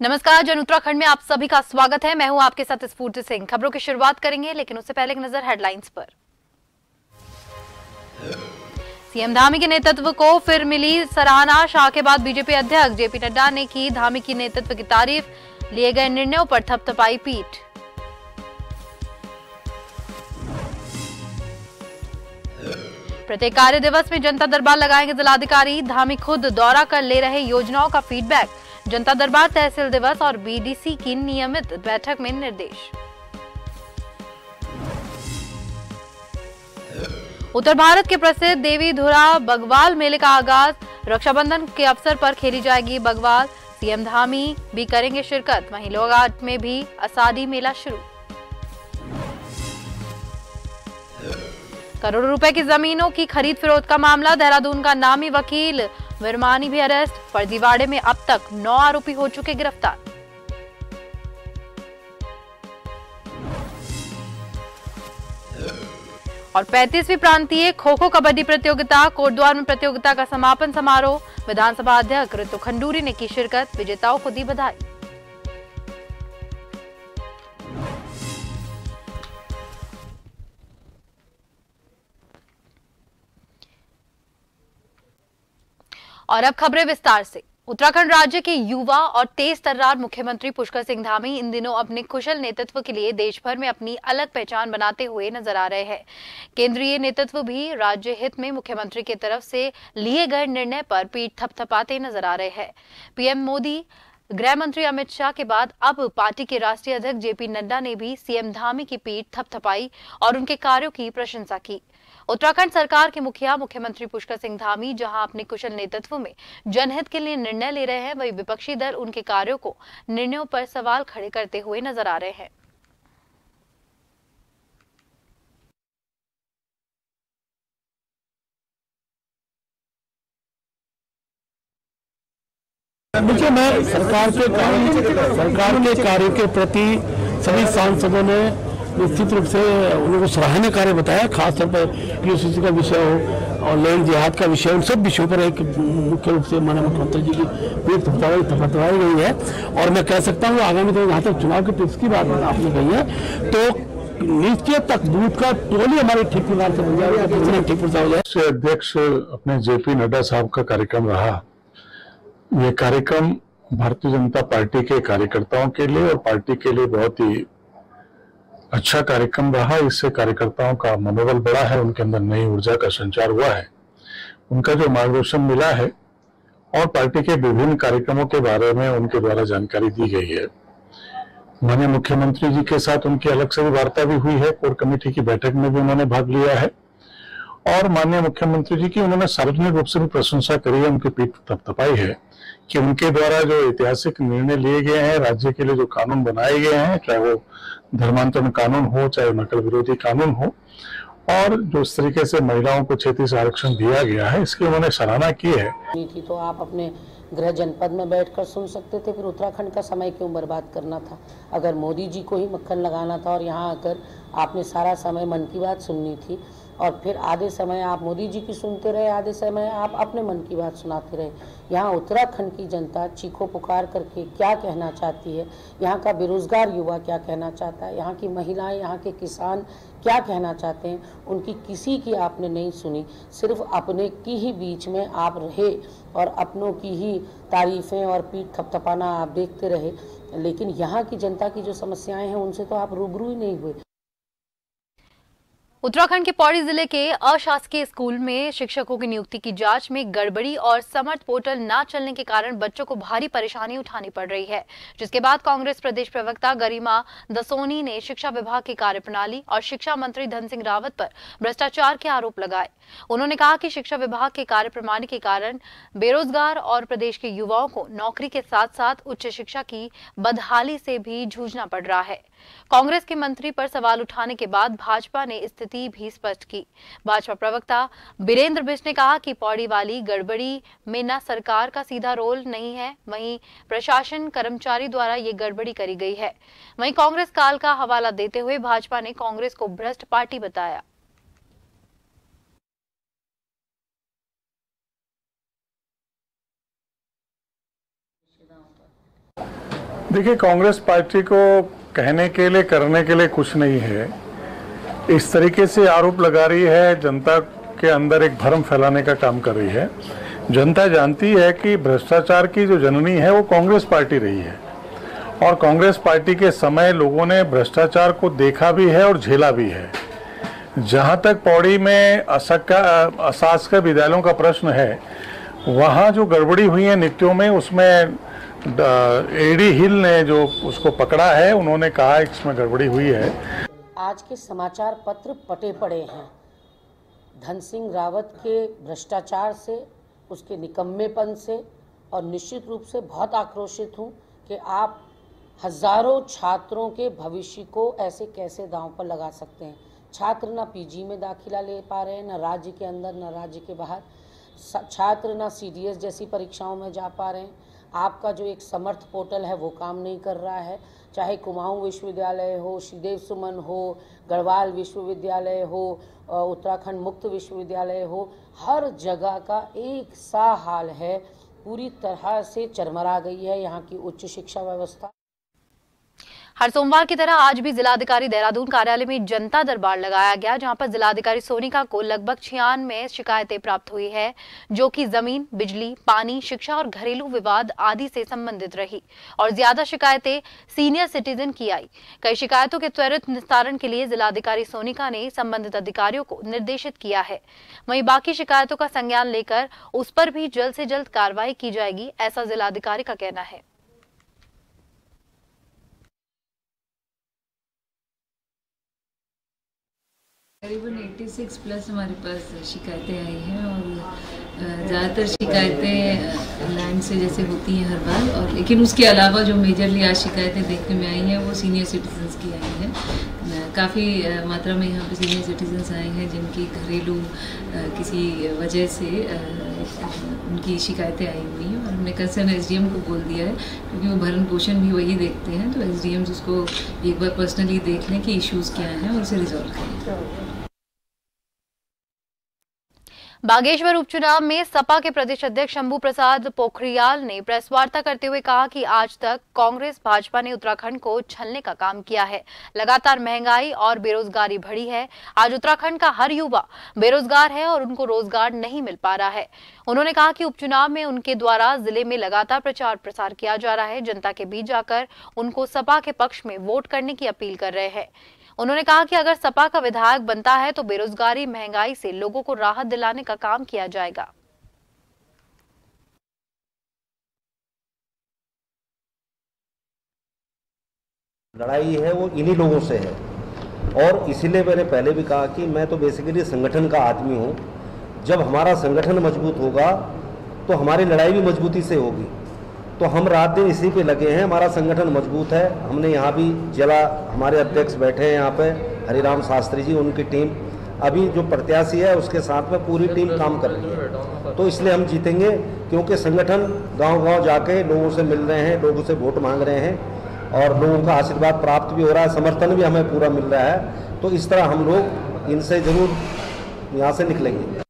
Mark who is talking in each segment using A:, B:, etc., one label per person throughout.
A: नमस्कार, जन उत्तराखंड में आप सभी का स्वागत है। मैं हूं आपके साथ स्फूर्ति सिंह। खबरों की शुरुआत करेंगे, लेकिन उससे पहले एक नजर हेडलाइंस पर। सीएम धामी के नेतृत्व को फिर मिली सराहना। शाह के बाद बीजेपी अध्यक्ष जेपी नड्डा ने की धामी की नेतृत्व की तारीफ। लिए गए निर्णयों पर थपथपाई पीठ। प्रत्येक कार्य दिवस में जनता दरबार लगाएंगे जिलाधिकारी। धामी खुद दौरा कर ले रहे योजनाओं का फीडबैक। जनता दरबार, तहसील दिवस और बीडीसी की नियमित बैठक में निर्देश। उत्तर भारत के प्रसिद्ध देवी धुरा बगवाल मेले का आगाज। रक्षाबंधन के अवसर पर खेली जाएगी बगवाल। सीएम धामी भी करेंगे शिरकत। वहीं लोहाघाट में भी आषाढ़ी मेला शुरू। करोड़ों रुपए की जमीनों की खरीद फरोख्त का मामला। देहरादून का नामी वकील विरमानी भी अरेस्ट। फर्जीवाड़े में अब तक 9 आरोपी हो चुके गिरफ्तार। और 35वीं प्रांतीय खो खो कबड्डी प्रतियोगिता। कोटद्वार में प्रतियोगिता का समापन समारोह। विधानसभा अध्यक्ष ऋतु खंडूरी ने की शिरकत। विजेताओं को दी बधाई। और अब खबरें विस्तार से। उत्तराखंड राज्य के युवा और तेज तर्रार मुख्यमंत्री पुष्कर सिंह धामी इन दिनों अपने कुशल नेतृत्व के लिए देश भर में अपनी अलग पहचान बनाते हुए नजर आ रहे हैं। केंद्रीय नेतृत्व भी राज्य हित में मुख्यमंत्री की तरफ से लिए गए निर्णय पर पीठ थपथपाते नजर आ रहे हैं। पीएम मोदी, गृह मंत्री अमित शाह के बाद अब पार्टी के राष्ट्रीय अध्यक्ष जेपी नड्डा ने भी सीएम धामी की पीठ थपथपाई और उनके कार्यों की प्रशंसा की। उत्तराखंड सरकार के मुखिया मुख्यमंत्री पुष्कर सिंह धामी जहां अपने कुशल नेतृत्व में जनहित के लिए निर्णय ले रहे हैं, वहीं विपक्षी दल उनके कार्यों को निर्णयों पर सवाल खड़े करते हुए नजर आ रहे हैं।
B: देखिए, मैं सरकार के कार्यों के प्रति सभी सांसदों ने निश्चित रूप से उनको सराहनीय कार्य बताया। खासतौर पर यूसीसी का विषय हो और लैंड जिहाद का विषय, उन सब विषयों पर एक मुख्य रूप से माननीय मुख्यमंत्री जी की पीठ थपथपाई गई है। और मैं कह सकता हूँ आगामी तो जहाँ तक चुनाव के टिप्स की बात आपने कही है, तो नीचे तक दूध का टोली हमारे ठीक प्रकार से बन जाएगा, ठीक प्रकार हो जाए।
C: अध्यक्ष अपने जेपी नड्डा साहब का कार्यक्रम रहा। ये कार्यक्रम भारतीय जनता पार्टी के कार्यकर्ताओं के लिए और पार्टी के लिए बहुत ही अच्छा कार्यक्रम रहा। इससे कार्यकर्ताओं का मनोबल बढ़ा है, उनके अंदर नई ऊर्जा का संचार हुआ है, उनका जो मार्गदर्शन मिला है और पार्टी के विभिन्न कार्यक्रमों के बारे में उनके द्वारा जानकारी दी गई है। माननीय मुख्यमंत्री जी के साथ उनकी अलग से भी वार्ता भी हुई है। कोर कमेटी की बैठक में भी उन्होंने भाग लिया है और माननीय मुख्यमंत्री जी की उन्होंने सार्वजनिक रूप से भी प्रशंसा करी है, उनकी पीठ थपथपाई है कि उनके द्वारा जो ऐतिहासिक निर्णय लिए गए हैं, राज्य के लिए जो कानून बनाए गए हैं, चाहे वो धर्मांतरण कानून हो, चाहे नकल विरोधी कानून हो, और जो इस तरीके से महिलाओं को 36 आरक्षण दिया गया है, इसकी उन्होंने सराहना की है।
D: तो आप अपने गृह जनपद में बैठकर सुन सकते थे, फिर उत्तराखंड का समय क्यों बर्बाद करना था? अगर मोदी जी को ही मक्खन लगाना था और यहाँ आकर आपने सारा समय मन की बात सुननी थी और फिर आधे समय आप मोदी जी की सुनते रहे, आधे समय आप अपने मन की बात सुनाते रहे। यहाँ उत्तराखंड की जनता चीखो पुकार करके क्या कहना चाहती है, यहाँ का बेरोजगार युवा क्या कहना चाहता है, यहाँ की महिलाएं, यहाँ के किसान क्या कहना चाहते हैं, उनकी किसी की आपने नहीं सुनी। सिर्फ अपने की ही बीच में आप रहे और अपनों की ही तारीफें और पीठ थपथपाना आप देखते रहे, लेकिन यहाँ की जनता की जो समस्याएं हैं उनसे तो आप रूबरू ही नहीं हुए।
A: उत्तराखंड के पौड़ी जिले के अशासकीय स्कूल में शिक्षकों की नियुक्ति की जांच में गड़बड़ी और समर्थ पोर्टल न चलने के कारण बच्चों को भारी परेशानी उठानी पड़ रही है, जिसके बाद कांग्रेस प्रदेश प्रवक्ता गरिमा दसोनी ने शिक्षा विभाग की कार्यप्रणाली और शिक्षा मंत्री धन सिंह रावत पर भ्रष्टाचार के आरोप लगाए। उन्होंने कहा कि शिक्षा विभाग के कार्यप्रणाली के कारण बेरोजगार और प्रदेश के युवाओं को नौकरी के साथ साथ उच्च शिक्षा की बदहाली से भी जूझना पड़ रहा है। कांग्रेस के मंत्री पर सवाल उठाने के बाद भाजपा ने स्थिति भी स्पष्ट की। भाजपा प्रवक्ता बीरेंद्र बिष्ट ने कहा कि पौड़ी वाली गड़बड़ी में न सरकार का सीधा रोल नहीं है, वहीं प्रशासन कर्मचारी द्वारा ये गड़बड़ी करी गई है। वहीं कांग्रेस काल का हवाला देते हुए भाजपा ने कांग्रेस को भ्रष्ट पार्टी बताया।
C: देखिए, कांग्रेस पार्टी को कहने के लिए करने के लिए कुछ नहीं है। इस तरीके से आरोप लगा रही है, जनता के अंदर एक भ्रम फैलाने का काम कर रही है। जनता जानती है कि भ्रष्टाचार की जो जननी है वो कांग्रेस पार्टी रही है और कांग्रेस पार्टी के समय लोगों ने भ्रष्टाचार को देखा भी है और झेला भी है। जहां तक पौड़ी में अशासकीय विद्यालयों का प्रश्न है, वहां जो गड़बड़ी हुई है नीतियों में, उसमें एडी हिल ने जो उसको पकड़ा है, उन्होंने कहा इसमें गड़बड़ी हुई है।
D: आज के समाचार पत्र पटे पड़े हैं धन सिंह रावत के भ्रष्टाचार से, उसके निकम्मेपन से, और निश्चित रूप से बहुत आक्रोशित हूं कि आप हजारों छात्रों के भविष्य को ऐसे कैसे दांव पर लगा सकते हैं। छात्र ना पीजी में दाखिला ले पा रहे हैं, ना राज्य के अंदर ना राज्य के बाहर। छात्र ना सीडीएस जैसी परीक्षाओं में जा पा रहे हैं। आपका जो एक समर्थ पोर्टल है वो काम नहीं कर रहा है। चाहे कुमाऊं विश्वविद्यालय हो, श्रीदेव सुमन हो, गढ़वाल विश्वविद्यालय हो, उत्तराखंड मुक्त विश्वविद्यालय हो, हर जगह का एक सा हाल है। पूरी तरह से चरमरा गई है यहाँ की उच्च शिक्षा व्यवस्था।
A: हर सोमवार की तरह आज भी जिलाधिकारी देहरादून कार्यालय में जनता दरबार लगाया गया, जहां पर जिलाधिकारी सोनिका को लगभग 96 शिकायतें प्राप्त हुई है, जो कि जमीन, बिजली, पानी, शिक्षा और घरेलू विवाद आदि से संबंधित रही और ज्यादा शिकायतें सीनियर सिटीजन की आई। कई शिकायतों के त्वरित निस्तारण के लिए जिलाधिकारी सोनिका ने संबंधित अधिकारियों को निर्देशित किया है। वहीं बाकी शिकायतों का संज्ञान लेकर उस पर भी जल्द से जल्द कार्रवाई की जाएगी, ऐसा जिलाधिकारी का कहना है।
E: करीबन 86 प्लस हमारे पास शिकायतें आई हैं और ज़्यादातर शिकायतें लैंड से जैसे होती हैं हर बार, और लेकिन उसके अलावा जो मेजरली आज शिकायतें देखने में आई हैं वो सीनियर सिटीजन्स की आई हैं। काफ़ी मात्रा में यहाँ पे सीनियर सिटीजन्स आए हैं जिनकी घरेलू किसी वजह से उनकी शिकायतें आई हुई हैं और हमने कंसर्न एसडीएम को बोल दिया है, क्योंकि वो भरण पोषण भी वही देखते हैं, तो एसडीएम्स उसको एक बार पर्सनली देख लें कि इश्यूज़ क्या हैं और उसे रिजॉल्व करें।
A: बागेश्वर उपचुनाव में सपा के प्रदेश अध्यक्ष शंभू प्रसाद पोखरियाल ने प्रेस वार्ता करते हुए कहा कि आज तक कांग्रेस भाजपा ने उत्तराखंड को छलने का काम किया है। लगातार महंगाई और बेरोजगारी बढ़ी है। आज उत्तराखंड का हर युवा बेरोजगार है और उनको रोजगार नहीं मिल पा रहा है। उन्होंने कहा कि उपचुनाव में उनके द्वारा जिले में लगातार प्रचार प्रसार किया जा रहा है। जनता के बीच जाकर उनको सपा के पक्ष में वोट करने की अपील कर रहे हैं। उन्होंने कहा कि अगर सपा का विधायक बनता है तो बेरोजगारी, महंगाई से लोगों को राहत दिलाने का काम किया जाएगा।
F: लड़ाई है वो इन्हीं लोगों से है, और इसीलिए मैंने पहले भी कहा कि मैं तो बेसिकली संगठन का आदमी हूँ। जब हमारा संगठन मजबूत होगा तो हमारी लड़ाई भी मजबूती से होगी। तो हम रात दिन इसी पे लगे हैं, हमारा संगठन मजबूत है। हमने यहाँ भी जिला, हमारे अध्यक्ष बैठे हैं यहाँ पे, हरिराम शास्त्री जी, उनकी टीम, अभी जो प्रत्याशी है उसके साथ में पूरी टीम काम कर रही है। तो इसलिए हम जीतेंगे, क्योंकि संगठन गांव-गांव जाके लोगों से मिल रहे हैं, लोगों से वोट मांग रहे हैं और लोगों का आशीर्वाद प्राप्त भी हो रहा है, समर्थन भी हमें पूरा मिल रहा है। तो इस तरह हम लोग इनसे जरूर यहाँ से निकलेंगे।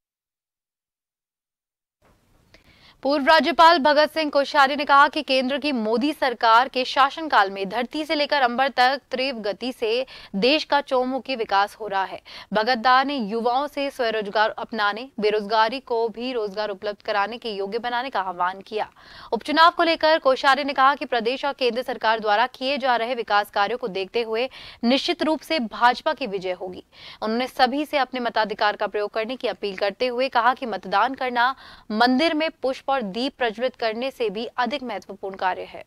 A: पूर्व राज्यपाल भगत सिंह कोश्यारी ने कहा कि केंद्र की मोदी सरकार के शासनकाल में धरती से लेकर अंबर तक तीव्र गति से देश का चौमुखी विकास हो रहा है। भगत दा ने युवाओं से स्वरोजगार अपनाने, बेरोजगारी को भी रोजगार उपलब्ध कराने के योग्य बनाने का आह्वान किया। उपचुनाव को लेकर कोश्यारी ने कहा कि प्रदेश और केंद्र सरकार द्वारा किए जा रहे विकास कार्यों को देखते हुए निश्चित रूप से भाजपा की विजय होगी। उन्होंने सभी से अपने मताधिकार का प्रयोग करने की अपील करते हुए कहा कि मतदान करना मंदिर में पुष्प और दीप प्रज्वलित करने से भी अधिक महत्वपूर्ण कार्य है।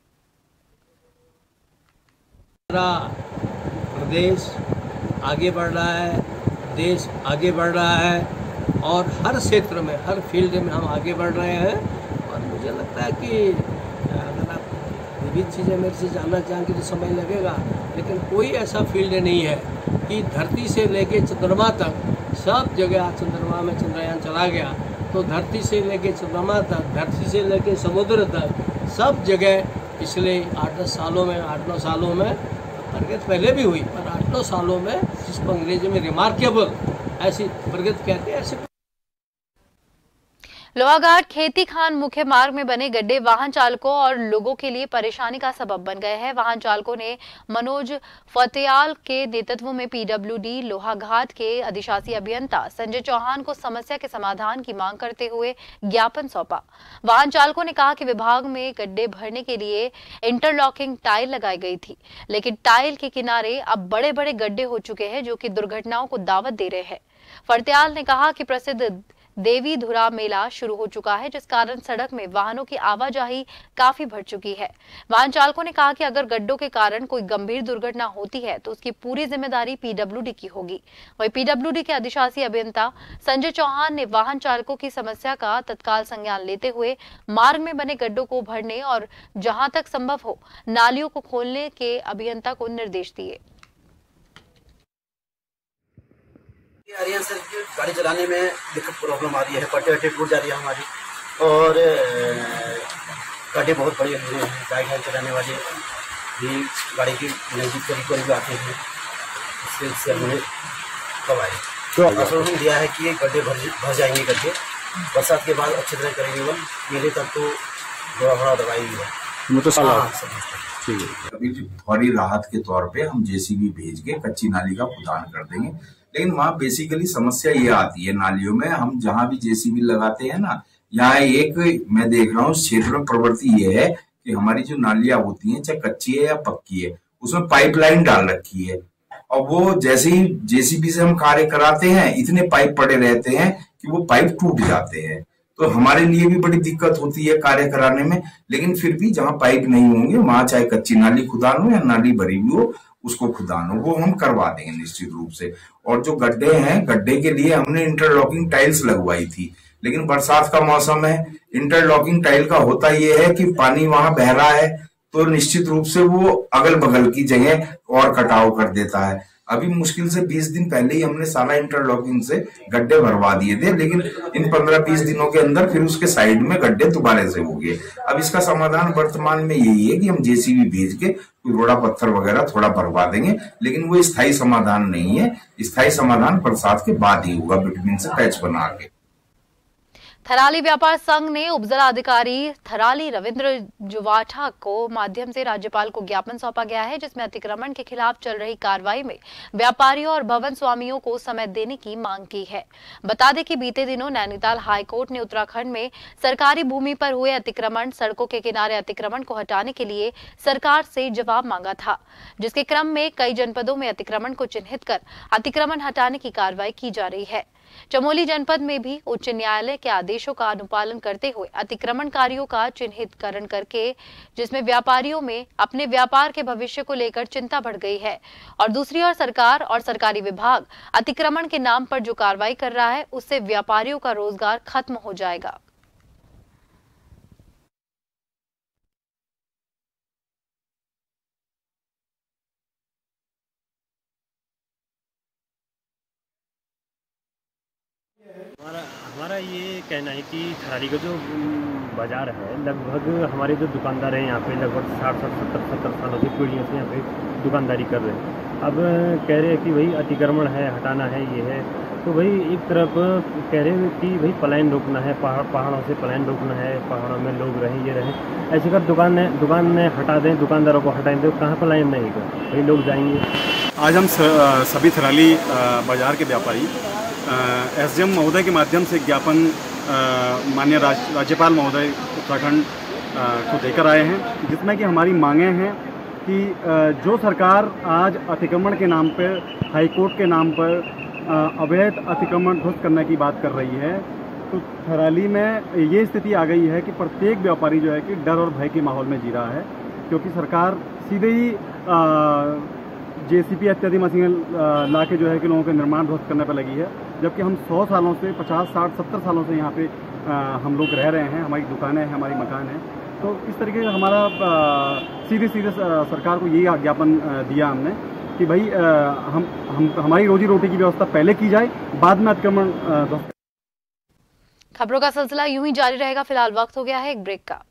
G: प्रदेश आगे बढ़ रहा है, देश आगे बढ़ रहा है और हर क्षेत्र में, हर फील्ड में हम आगे बढ़ रहे हैं। और मुझे लगता है कि अगर आप विविध चीज़ें मेरे से जानना चाहेंगे तो समय लगेगा, लेकिन कोई ऐसा फील्ड नहीं है कि धरती से लेके चंद्रमा तक सब जगह, चंद्रमा में चंद्रयान चला गया तो धरती से लेके चंद्रमा तक, धरती से लेके समुद्र तक सब जगह पिछले 8-10 सालों में, 8-9 सालों में, प्रगति पहले भी हुई पर 8-9 सालों में, जिसको अंग्रेजी में रिमार्केबल ऐसी प्रगति कहते हैं, ऐसे।
A: लोहाघाट खेती खान मुख्य मार्ग में बने गड्ढे वाहन चालकों और लोगों के लिए परेशानी का सबब बन गए हैं। वाहन चालकों ने मनोज फतेयाल के नेतृत्व में पीडब्ल्यूडी लोहाघाट के अधिशासी अभियंता संजय चौहान को समस्या के समाधान की मांग करते हुए ज्ञापन सौंपा। वाहन चालकों ने कहा कि विभाग में गड्ढे भरने के लिए इंटरलॉकिंग टाइल लगाई गई थी, लेकिन टाइल के किनारे अब बड़े बड़े गड्ढे हो चुके हैं जो कि दुर्घटनाओं को दावत दे रहे हैं। फतेयाल ने कहा कि प्रसिद्ध देवी धुरा मेला शुरू हो चुका है, जिस कारण सड़क में वाहनों की आवाजाही काफी बढ़ चुकी है। वाहन चालकों ने कहा कि अगर गड्ढों के कारण कोई गंभीर दुर्घटना होती है तो उसकी पूरी जिम्मेदारी पीडब्ल्यूडी की होगी। वहीं पीडब्ल्यूडी के अधिशासी अभियंता संजय चौहान ने वाहन चालकों की समस्या का तत्काल संज्ञान लेते हुए मार्ग में बने गड्ढों को भरने और जहां तक संभव हो नालियों को खोलने के अभियंता को निर्देश दिए।
H: से गाड़ी चलाने में दिक्कत प्रॉब्लम आ रही है, पट्टे वट्टे टूट जा रही है हमारी, और गड्ढे बहुत बड़े हुए हैं। गाड़ी चलाने वाले भी गाड़ी की नजदीक करीब आते हैं, इससे हमें कब आए तो आश्वासन दिया है कि ये गड्ढे भर जाएंगे, गड्ढे बरसात के बाद अच्छी तरह करेंगे। मेरे तक तो बड़ा दवाई है।
I: अभी फौरी राहत के तौर पे हम जेसीबी भेज के कच्ची नाली का खुदान कर देंगे, लेकिन वहाँ बेसिकली समस्या ये आती है नालियों में, हम जहाँ भी जेसीबी लगाते हैं ना, यहाँ एक मैं देख रहा हूँ क्षेत्र में प्रवृत्ति ये है कि हमारी जो नालियां होती हैं, चाहे कच्ची है या पक्की है, उसमें पाइपलाइन डाल रखी है, और वो जैसे ही जेसीबी से हम कार्य कराते हैं इतने पाइप पड़े रहते हैं कि वो पाइप टूट जाते हैं। तो हमारे लिए भी बड़ी दिक्कत होती है कार्य कराने में। लेकिन फिर भी जहाँ पाइप नहीं होंगे वहां चाहे कच्ची नाली खुदान हो या नाली भरी हुई हो उसको खुदान हो, वो हम करवा देंगे निश्चित रूप से। और जो गड्ढे हैं, गड्ढे के लिए हमने इंटरलॉकिंग टाइल्स लगवाई थी, लेकिन बरसात का मौसम है, इंटरलॉकिंग टाइल का होता यह है कि पानी वहां बह रहा है तो निश्चित रूप से वो अगल बगल की जगह और कटाव कर देता है। अभी मुश्किल से 20 दिन पहले ही हमने सारा इंटरलॉकिंग से गड्ढे भरवा दिए थे, लेकिन इन 15-20 दिनों के अंदर फिर उसके साइड में गड्ढे दोबारा से हो गए। अब इसका समाधान वर्तमान में यही है कि हम जेसीबी भेज के रोड़ा पत्थर वगैरह थोड़ा भरवा देंगे, लेकिन वो स्थायी समाधान नहीं है। स्थायी समाधान बरसात के बाद ही होगा, बिटवीन से पैच बना के।
A: थराली व्यापार संघ ने उपजिला अधिकारी थराली रविंद्र जुवाठा को माध्यम से राज्यपाल को ज्ञापन सौंपा गया है, जिसमें अतिक्रमण के खिलाफ चल रही कार्रवाई में व्यापारियों और भवन स्वामियों को समय देने की मांग की है। बता दें कि बीते दिनों नैनीताल हाईकोर्ट ने उत्तराखंड में सरकारी भूमि पर हुए अतिक्रमण, सड़कों के किनारे अतिक्रमण को हटाने के लिए सरकार से जवाब मांगा था, जिसके क्रम में कई जनपदों में अतिक्रमण को चिन्हित कर अतिक्रमण हटाने की कार्रवाई की जा रही है। चमोली जनपद में भी उच्च न्यायालय के आदेशों का अनुपालन करते हुए अतिक्रमणकारियों का चिन्हितकरण करके, जिसमें व्यापारियों में अपने व्यापार के भविष्य को लेकर चिंता बढ़ गई है, और दूसरी ओर सरकार और सरकारी विभाग अतिक्रमण के नाम पर जो कार्रवाई कर रहा है उससे व्यापारियों का रोजगार खत्म हो जाएगा।
J: हमारा ये कहना है कि थराली का जो बाज़ार है, लगभग हमारे जो दुकानदार हैं यहाँ पे लगभग 60-70 सालों की पीढ़ियों से यहाँ पे दुकानदारी कर रहे हैं। अब कह रहे हैं कि भाई अतिक्रमण है, हटाना है, ये है, तो भाई एक तरफ कह रहे हैं कि भाई पलायन रोकना है, पहाड़ों से पलायन रोकना है, पहाड़ों में लोग रहें, ये रहें, ऐसे कर दुकान हटा दें, दुकानदारों को हटाएं, तो कहाँ पलायन नहीं होगा, भाई लोग जाएंगे।
K: आज हम सभी थराली बाजार के व्यापारी एसडीएम महोदय के माध्यम से ज्ञापन माननीय राज्यपाल महोदय उत्तराखंड को देकर आए हैं, जिसमें कि हमारी मांगें हैं कि जो सरकार आज अतिक्रमण के नाम पर, हाईकोर्ट के नाम पर अवैध अतिक्रमण ध्वस्त करने की बात कर रही है, तो थराली में ये स्थिति आ गई है कि प्रत्येक व्यापारी जो है कि डर और भय के माहौल में जी रहा है, क्योंकि सरकार सीधे ही जेसीबी इत्यादि मशीनें ला के जो है कि लोगों के निर्माण ध्वस्त करने पर लगी है, जबकि हम 100 सालों से 50, 60, 70 सालों से यहाँ पे हम लोग रह रहे हैं, हमारी दुकानें हैं, हमारी मकान हैं। तो इस तरीके का हमारा सीधे सरकार को यही ज्ञापन दिया हमने कि भाई हमारी रोजी रोटी की व्यवस्था पहले की जाए, बाद में अतिक्रमण।
A: खबरों का सिलसिला यूं ही जारी रहेगा। फिलहाल वक्त हो गया है एक ब्रेक का।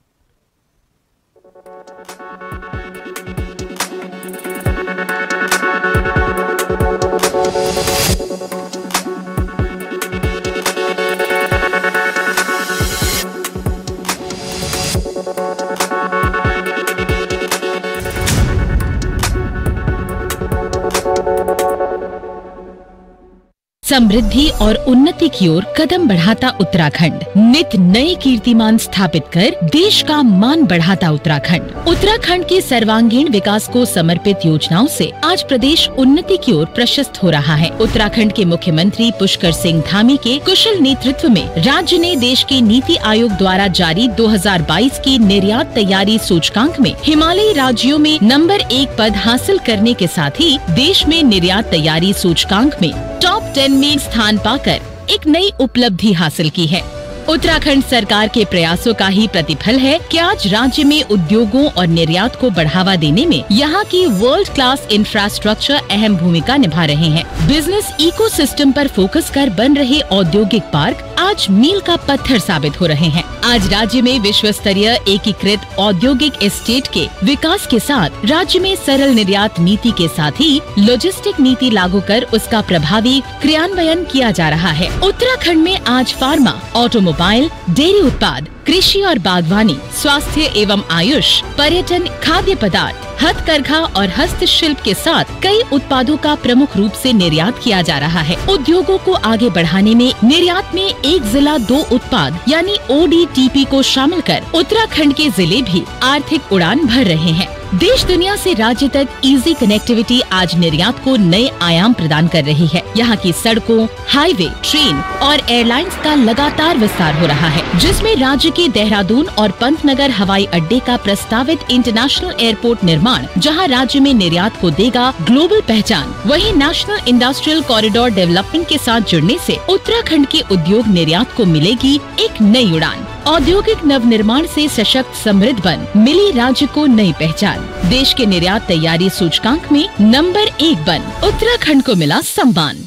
L: समृद्धि और उन्नति की ओर कदम बढ़ाता उत्तराखंड, नित नए कीर्तिमान स्थापित कर देश का मान बढ़ाता उत्तराखंड। उत्तराखंड के सर्वांगीण विकास को समर्पित योजनाओं से आज प्रदेश उन्नति की ओर प्रशस्त हो रहा है। उत्तराखंड के मुख्यमंत्री पुष्कर सिंह धामी के कुशल नेतृत्व में राज्य ने देश के नीति आयोग द्वारा जारी 2022 की निर्यात तैयारी सूचकांक में हिमालयी राज्यों में नंबर 1 पद हासिल करने के साथ ही देश में निर्यात तैयारी सूचकांक में टॉप 10 में स्थान पाकर एक नई उपलब्धि हासिल की है। उत्तराखंड सरकार के प्रयासों का ही प्रतिफल है कि आज राज्य में उद्योगों और निर्यात को बढ़ावा देने में यहाँ की वर्ल्ड क्लास इंफ्रास्ट्रक्चर अहम भूमिका निभा रहे हैं। बिजनेस इकोसिस्टम पर फोकस कर बन रहे औद्योगिक पार्क आज मील का पत्थर साबित हो रहे हैं। आज राज्य में विश्व स्तरीय एकीकृत औद्योगिक एस्टेट के विकास के साथ राज्य में सरल निर्यात नीति के साथ ही लॉजिस्टिक नीति लागू कर उसका प्रभावी क्रियान्वयन किया जा रहा है। उत्तराखंड में आज फार्मा, ऑटोमोबाइल, डेयरी उत्पाद, कृषि और बागवानी, स्वास्थ्य एवं आयुष, पर्यटन, खाद्य पदार्थ, हथकरघा और हस्तशिल्प के साथ कई उत्पादों का प्रमुख रूप से निर्यात किया जा रहा है। उद्योगों को आगे बढ़ाने में निर्यात में एक जिला 2 उत्पाद यानी ODTP को शामिल कर उत्तराखंड के जिले भी आर्थिक उड़ान भर रहे हैं। देश दुनिया से राज्य तक इजी कनेक्टिविटी आज निर्यात को नए आयाम प्रदान कर रही है। यहाँ की सड़कों, हाईवे, ट्रेन और एयरलाइंस का लगातार विस्तार हो रहा है, जिसमें राज्य के देहरादून और पंतनगर हवाई अड्डे का प्रस्तावित इंटरनेशनल एयरपोर्ट निर्माण, जहाँ राज्य में निर्यात को देगा ग्लोबल पहचान। वहीं नेशनल इंडस्ट्रियल कॉरिडोर डेवलपमेंट के साथ जुड़ने से उत्तराखंड के उद्योग निर्यात को मिलेगी एक नई उड़ान। औद्योगिक नवनिर्माण से सशक्त समृद्ध बन मिली राज्य को नई पहचान। देश के निर्यात तैयारी सूचकांक में नंबर 1 बन उत्तराखंड को मिला सम्मान।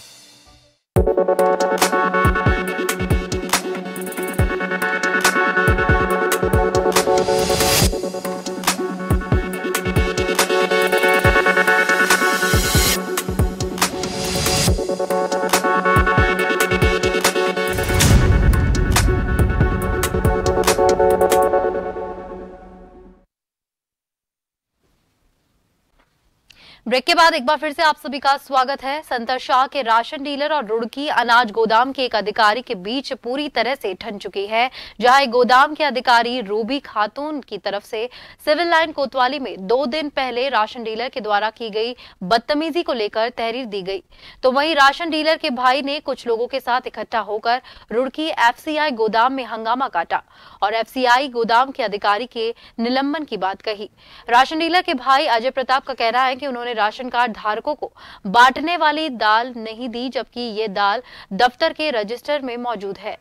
A: ब्रेक के बाद एक बार फिर से आप सभी का स्वागत है। संतर शाह के राशन डीलर और रुड़की अनाज गोदाम के एक अधिकारी के बीच पूरी तरह से ठन चुकी है, जहां एक गोदाम के अधिकारी रूबी खातून की तरफ से सिविल लाइन कोतवाली में 2 दिन पहले राशन डीलर के द्वारा की गई बदतमीजी को लेकर तहरीर दी गई, तो वहीं राशन डीलर के भाई ने कुछ लोगों के साथ इकट्ठा होकर रुड़की FCI गोदाम में हंगामा काटा और FCI गोदाम के अधिकारी के निलंबन की बात कही। राशन डीलर के भाई अजय प्रताप का कहना है कि उन्होंने राशन कार्ड धारकों को बांटने वाली दाल नहीं दी, जबकि ये दाल दफ्तर के रजिस्टर में मौजूद है।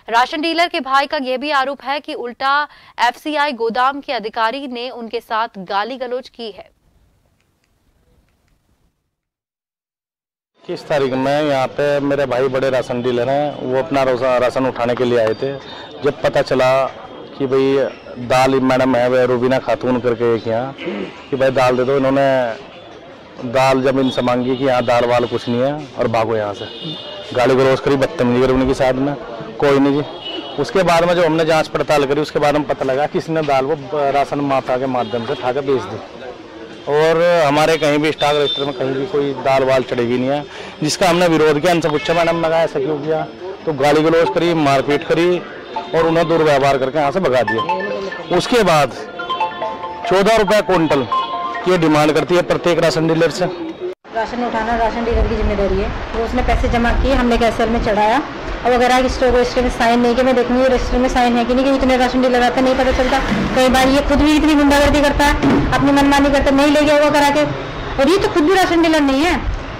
A: राशन डीलर के भाई का यह भी आरोप है कि उल्टा FCI गोदाम के अधिकारी ने उनके साथ गाली गलौज की है।
M: किस तारीख में यहाँ पे मेरे भाई बड़े राशन डीलर हैं, वो अपना राशन उठाने के लिए आए थे। जब पता चला कि भाई दाल मैडम है वह रूबीना खातून करके एक यहाँ कि भाई दाल दे दो, इन्होंने दाल जब इनसे मांगी कि यहाँ दाल वाल कुछ नहीं है और भागो यहाँ से। गाली गलौज करी, बदतमीजी करी उनके साथ में, कोई नहीं जी। उसके बाद में जो हमने जांच पड़ताल करी उसके बाद में पता लगा कि इसने दाल वो राशन माफिया के माध्यम से उठा के बेच दी और हमारे कहीं भी स्टॉक रजिस्टर में कहीं भी कोई दाल वाल चढ़ेगी नहीं है, जिसका हमने विरोध किया। हमसे पूछा मैडम लगा ऐसा क्यों किया, तो गाली गलौज करी, मारपीट करी और उन्हें दुर्व्यवहार करके यहाँ से भगा दिया। उसके बाद 14 रुपये क्विंटल की डिमांड करती है प्रत्येक राशन डीलर से।
N: राशन उठाना राशन डीलर की जिम्मेदारी है, वो उसने पैसे जमा किए, हमने कैसर में चढ़ाया। अब अगर आगे स्टोर रजिस्टर में साइन नहीं कि मैं देखूंगी रजिस्टर में साइन है कि नहीं, कि इतने राशन डीलर आते नहीं पता चलता। कई बार ये खुद भी इतनी गुंडागर्दी करता है, अपनी मनमानी करता, नहीं ले गया वो करा के, और ये तो खुद भी राशन डीलर नहीं है।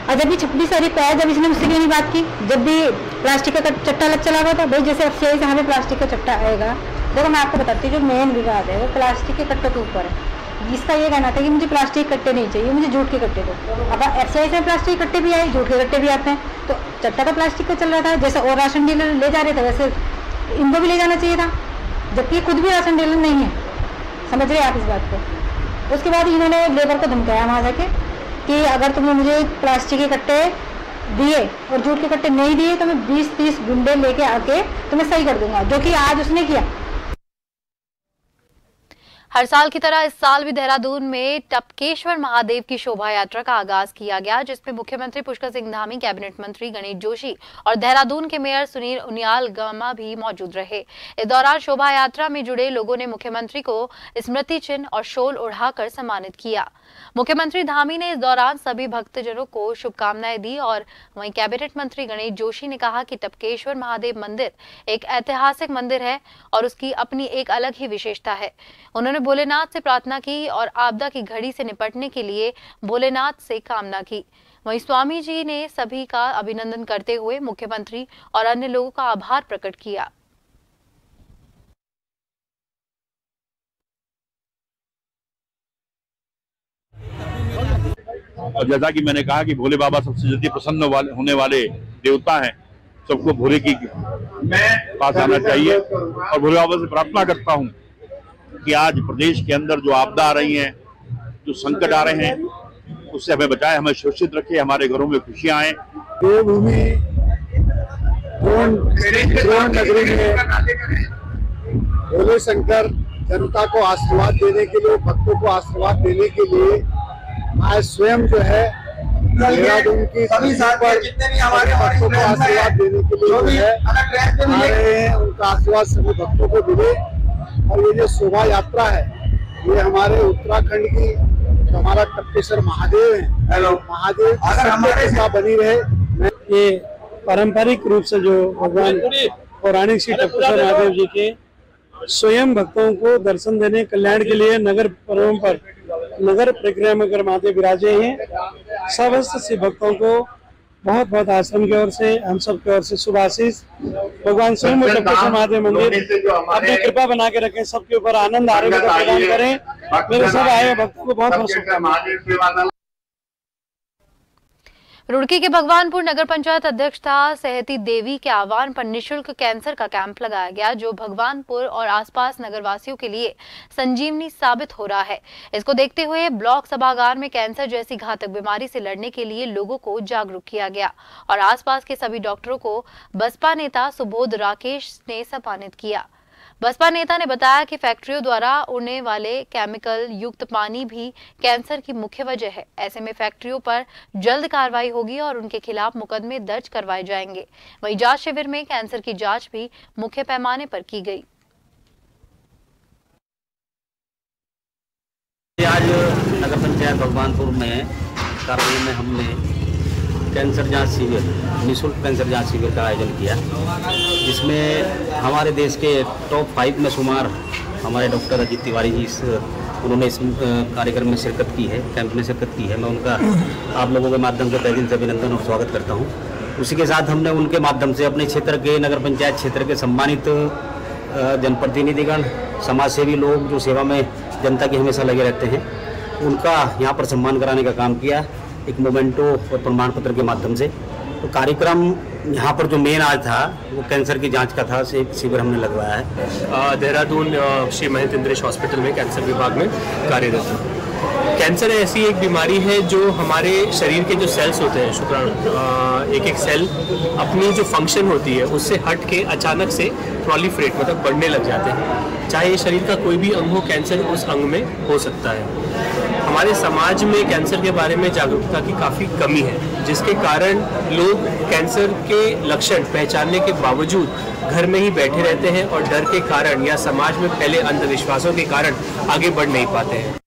N: और जब भी 26 तारीख पे आया, जब इसने मुझसे नहीं बात की, जब भी प्लास्टिक का चट्टा लग चला हुआ था, भाई जैसे FCI से हमें प्लास्टिक का चट्टा आएगा। देखो मैं आपको बताती हूँ, जो मेन विवाद है वो प्लास्टिक के कट्टों के ऊपर है। इसका ये कहना था कि मुझे प्लास्टिक के कट्टे नहीं चाहिए, मुझे जूट के कट्टे दो। अब FCI से प्लास्टिक के कट्टे भी आए, जूट के कट्टे भी आते हैं, तो चट्टा तो प्लास्टिक का चल रहा था। जैसे और राशन डीलर ले जा रहे थे वैसे इनको भी ले जाना चाहिए था, जबकि ये खुद भी राशन डीलर नहीं है। समझ रहे आप इस बात को। उसके बाद इन्होंने लेबर को धमकाया वहाँ जाके कि अगर तुमने मुझे प्लास्टिक के कट्टे दिए और जूट के कट्टे नहीं दिए तो मैं 20-30 गुंडे लेके आके तुम्हें सही कर दूंगा, जो कि आज उसने किया।
A: हर साल की तरह इस साल भी देहरादून में टपकेश्वर महादेव की शोभा यात्रा का आगाज किया गया, जिसमें मुख्यमंत्री पुष्कर सिंह धामी, कैबिनेट मंत्री गणेश जोशी और देहरादून के मेयर सुनील उनियाल गामा भी मौजूद रहे। इस दौरान शोभा यात्रा में जुड़े लोगों ने मुख्यमंत्री को स्मृति चिन्ह और शॉल ओढ़ाकर सम्मानित किया। मुख्यमंत्री धामी ने इस दौरान सभी भक्तजनों को शुभकामनाएं दी और वहीं कैबिनेट मंत्री गणेश जोशी ने कहा कि टपकेश्वर महादेव मंदिर एक ऐतिहासिक मंदिर है और उसकी अपनी एक अलग ही विशेषता है। उन्होंने भोलेनाथ से प्रार्थना की और आपदा की घड़ी से निपटने के लिए भोलेनाथ से कामना की। वहीं स्वामी जी ने सभी का अभिनंदन करते हुए मुख्यमंत्री और अन्य लोगों का आभार प्रकट किया।
O: और जैसा कि मैंने कहा कि भोले बाबा सबसे जल्दी प्रसन्न होने वाले देवता हैं, सबको भोले की पास आना चाहिए और भोले बाबा से प्रार्थना करता हूं कि आज प्रदेश के अंदर जो आपदा आ रही हैं, जो संकट आ रहे हैं, उससे हमें बचाए, हमें सुरक्षित रखे, हमारे घरों में खुशियां आए।
B: देवभूमि नगरी में भोले शंकर जनता को आशीर्वाद देने के लिए, भक्तों को आशीर्वाद देने के लिए आज स्वयं जो है देहरादून की जितने भी हमारे भक्तों को आशीर्वाद देने के लिए आ रहे हैं, उनका आशीर्वाद सभी भक्तों को मिले। और ये जो शोभा यात्रा है, ये हमारे उत्तराखंड की जो हमारा टपकेश्वर महादेव है, महादेव की बनी रहे। ये पारंपरिक रूप से जो भगवान पौराणिक श्री टपकेश्वर महादेव जी के स्वयं भक्तों को दर्शन देने, कल्याण के लिए नगर पर्वों पर नगर प्रक्रिया में अगर महादेव विराजे हैं। समस्त शिव भक्तों को बहुत बहुत आश्रम की ओर से, हम सब की ओर से शुभ आशीष। भगवान स्वयं टपकेश्वर महादेव मंदिर अपनी कृपा बना के रखें, सबके ऊपर आनंद आरोग्य प्रदान करें। मेरे सब आए भक्तों को बहुत बहुत शुभकामनाएं।
A: रुड़की के भगवानपुर नगर पंचायत अध्यक्षता सहती देवी के आह्वान पर निशुल्क कैंसर का कैंप लगाया गया, जो भगवानपुर और आसपास नगरवासियों के लिए संजीवनी साबित हो रहा है। इसको देखते हुए ब्लॉक सभागार में कैंसर जैसी घातक बीमारी से लड़ने के लिए लोगों को जागरूक किया गया और आसपास के सभी डॉक्टरों को बसपा नेता सुबोध राकेश ने सम्मानित किया। बसपा नेता ने बताया कि फैक्ट्रियों द्वारा उड़ने वाले केमिकल युक्त पानी भी कैंसर की मुख्य वजह है। ऐसे में फैक्ट्रियों पर जल्द कार्रवाई होगी और उनके खिलाफ मुकदमे दर्ज करवाए जाएंगे। वहीं जांच शिविर में कैंसर की जांच भी मुख्य पैमाने पर की गई।
H: आज नगर पंचायत भगवानपुर में कार्यालय में हमने कैंसर जांच शिविर, निःशुल्क कैंसर जांच शिविर का आयोजन किया, जिसमें हमारे देश के टॉप 5 में शुमार हमारे डॉक्टर अजीत तिवारी जी उन्होंने इस कार्यक्रम में शिरकत की है, कैंप में शिरकत की है। मैं उनका आप लोगों के माध्यम से तहे दिल से अभिनंदन और स्वागत करता हूं। उसी के साथ हमने उनके माध्यम से अपने क्षेत्र के, नगर पंचायत क्षेत्र के सम्मानित जनप्रतिनिधिगण, समाजसेवी लोग जो सेवा में जनता की हमेशा लगे रहते हैं, उनका यहाँ पर सम्मान कराने का काम किया, एक मोमेंटो और प्रमाण पत्र के माध्यम से। तो कार्यक्रम यहाँ पर जो मेन आज था वो कैंसर की जांच का था, शिविर हमने लगवाया है।
P: देहरादून श्री महेंद्र इंद्रेश हॉस्पिटल में कैंसर विभाग में कार्यरत हूँ। कैंसर ऐसी एक बीमारी है जो हमारे शरीर के जो सेल्स होते हैं, शुक्राणु, एक एक सेल अपनी जो फंक्शन होती है उससे हट के अचानक से प्रोलिफरेट मतलब बढ़ने लग जाते हैं। चाहे ये शरीर का कोई भी अंग हो, कैंसर उस अंग में हो सकता है। हमारे समाज में कैंसर के बारे में जागरूकता की काफ़ी कमी है, जिसके कारण लोग कैंसर के लक्षण पहचानने के बावजूद घर में ही बैठे रहते हैं और डर के कारण या समाज में फैले अंधविश्वासों के कारण आगे बढ़ नहीं पाते हैं।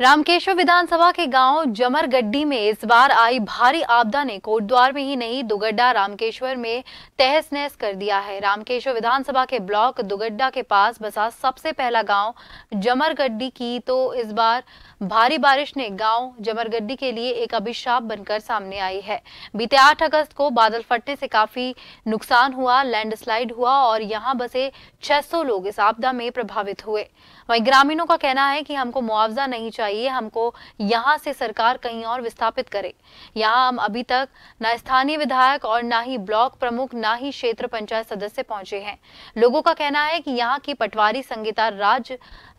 A: रामकेश्वर विधानसभा के गांव जमरगड्डी में इस बार आई भारी आपदा ने कोटद्वार में ही नहीं दुगड्डा रामकेश्वर में तहस नहस कर दिया है। रामकेश्वर विधानसभा के ब्लॉक दुगड्डा के पास बसा सबसे पहला गांव जमरगड्डी की तो इस बार भारी बारिश ने गांव जमरगड्डी के लिए एक अभिशाप बनकर सामने आई है। बीते 8 अगस्त को बादल फटने से काफी नुकसान हुआ, लैंडस्लाइड हुआ और यहां बसे 600 लोग इस आपदा में प्रभावित हुए। वहीं ग्रामीणों का कहना है कि हमको मुआवजा नहीं चाहिए, हमको यहां से सरकार कहीं और विस्थापित करे। यहां हम अभी तक न स्थानीय विधायक और न ही ब्लॉक प्रमुख न ही क्षेत्र पंचायत सदस्य पहुंचे हैं। लोगों का कहना है कि यहाँ की पटवारी संगीता राज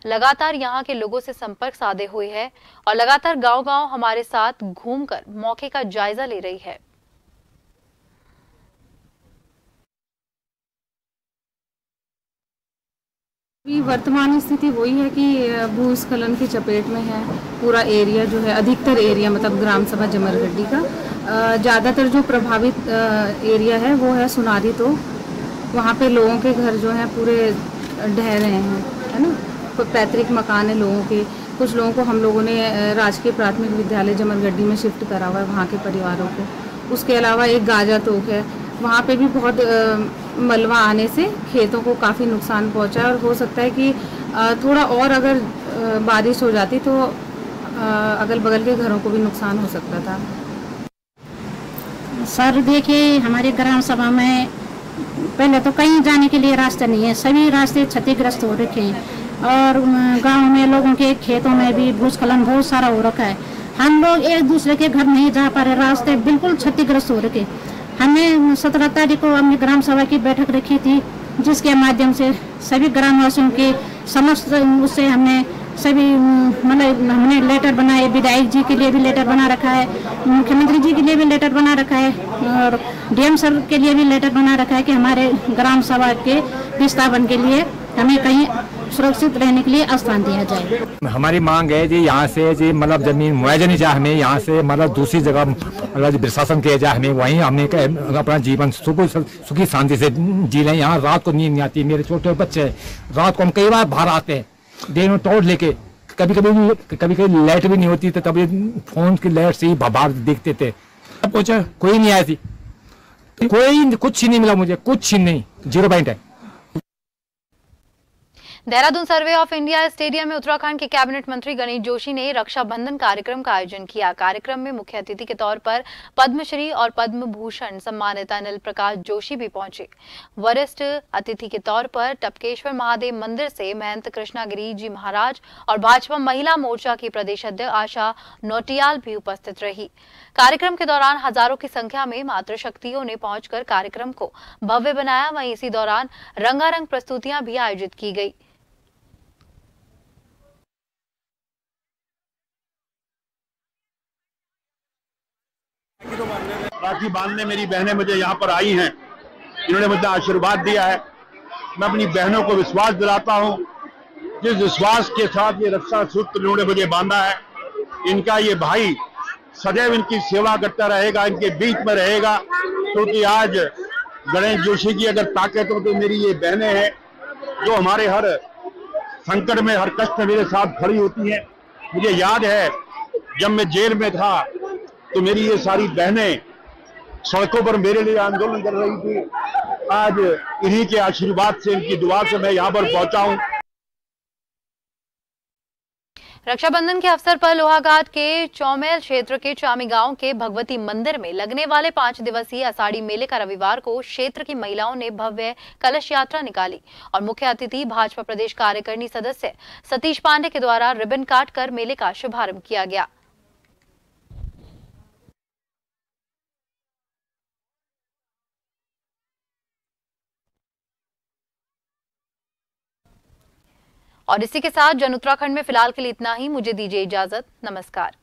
A: लगातार यहाँ के लोगों से संपर्क साधे हुए है और लगातार गांव-गांव हमारे साथ घूमकर मौके का जायजा ले रही है।
Q: वर्तमान स्थिति वही है कि भूस्खलन की चपेट में है पूरा एरिया, जो है अधिकतर एरिया मतलब ग्राम सभा जमरगड्डी का। ज़्यादातर जो प्रभावित एरिया है वो है सुनारी, तो वहाँ पे लोगों के घर जो हैं पूरे ढह रहे हैं, है ना। पैतृक मकान है लोगों के। कुछ लोगों को हम लोगों ने राजकीय प्राथमिक विद्यालय जमरगड्डी में शिफ्ट करा हुआ है वहाँ के परिवारों को। उसके अलावा एक गाजा तोक है, वहाँ पे भी बहुत मलबा आने से खेतों को काफ़ी नुकसान पहुँचा और हो सकता है कि थोड़ा और अगर बारिश हो जाती तो अगल बगल के घरों को भी नुकसान हो सकता था।
R: सर देखिए, हमारे ग्राम सभा में पहले तो कहीं जाने के लिए रास्ते नहीं है, सभी रास्ते क्षतिग्रस्त हो रखे हैं और गांव में लोगों के खेतों में भी भूस्खलन बहुत सारा हो रखा है। हम लोग एक दूसरे के घर नहीं जा पा रहे, रास्ते बिल्कुल क्षतिग्रस्त हो रखे। हमने 17 तारीख को अपनी ग्राम सभा की बैठक रखी थी, जिसके माध्यम से सभी ग्रामवासियों के समस्त उससे हमने सभी मतलब हमने लेटर बनाए। विधायक जी के लिए भी लेटर बना रखा है, मुख्यमंत्री जी के लिए भी लेटर बना रखा है और डीएम सर के लिए भी लेटर बना रखा है कि हमारे ग्राम सभा के विस्थापन के लिए हमें कहीं सुरक्षित रहने के लिए स्थान दिया जाए।
S: हमारी मांग है जी यहाँ से जी मतलब जमीन मुआवजा नहीं चाहे हमें, यहाँ से मतलब दूसरी जगह मतलब प्रशासन किया जाए हमें, वहीं हमने अपना जीवन सुखी शांति से जी रहे हैं। यहाँ रात को नींद नहीं आती, मेरे छोटे बच्चे रात को हम कई बार बाहर आते हैं दिन तोड़ लेके, कभी कभी लाइट भी नहीं होती तो तभी फोन की लाइट से ही बाहर देखते थे। पूछा कोई नहीं आया थी, कोई कुछ ही नहीं मिला मुझे, कुछ ही नहीं, 0 पॉइंट है।
A: Dehradun survey of India stadium में उत्तराखंड के कैबिनेट मंत्री गणेश जोशी ने रक्षाबंधन कार्यक्रम का आयोजन किया। कार्यक्रम में मुख्य अतिथि के तौर पर पद्मश्री और पद्म भूषण सम्मानित अनिल प्रकाश जोशी भी पहुंचे। वरिष्ठ अतिथि के तौर पर टपकेश्वर महादेव मंदिर से महंत कृष्णागिरी जी महाराज और भाजपा महिला मोर्चा की प्रदेश अध्यक्ष आशा नोटियाल भी उपस्थित रही। कार्यक्रम के दौरान हजारों की संख्या में मातृशक्तियों ने पहुंचकर कार्यक्रम को भव्य बनाया। वहीं इसी दौरान रंगारंग प्रस्तुतियां भी आयोजित की गई।
O: राखी बांधने मेरी बहनें मुझे यहाँ पर आई हैं, इन्होंने मुझे आशीर्वाद दिया है। मैं अपनी बहनों को विश्वास दिलाता हूँ, जिस विश्वास के साथ ये रक्षा सूत्र इन्होंने मुझे बांधा है, इनका ये भाई सदैव इनकी सेवा करता रहेगा, इनके बीच में रहेगा। क्योंकि आज गणेश जोशी की अगर ताकत हो तो मेरी ये बहनें हैं जो हमारे हर संकट में हर कष्ट में मेरे साथ खड़ी होती हैं। मुझे याद है जब मैं जेल में था तो मेरी ये सारी बहनें सड़कों पर मेरे लिए आंदोलन कर रही थी। आज इन्हीं के आशीर्वाद से, इनकी दुआ से मैं यहाँ पर पहुंचा हूँ।
A: रक्षाबंधन के अवसर पर लोहाघाट के चौमेल क्षेत्र के चामी गांव के भगवती मंदिर में लगने वाले 5 दिवसीय आषाढ़ी मेले का रविवार को क्षेत्र की महिलाओं ने भव्य कलश यात्रा निकाली और मुख्य अतिथि भाजपा प्रदेश कार्यकारिणी सदस्य सतीश पांडे के द्वारा रिबन काटकर मेले का शुभारंभ किया गया। और इसी के साथ जन उत्तराखंड में फिलहाल के लिए इतना ही। मुझे दीजिए इजाजत। नमस्कार।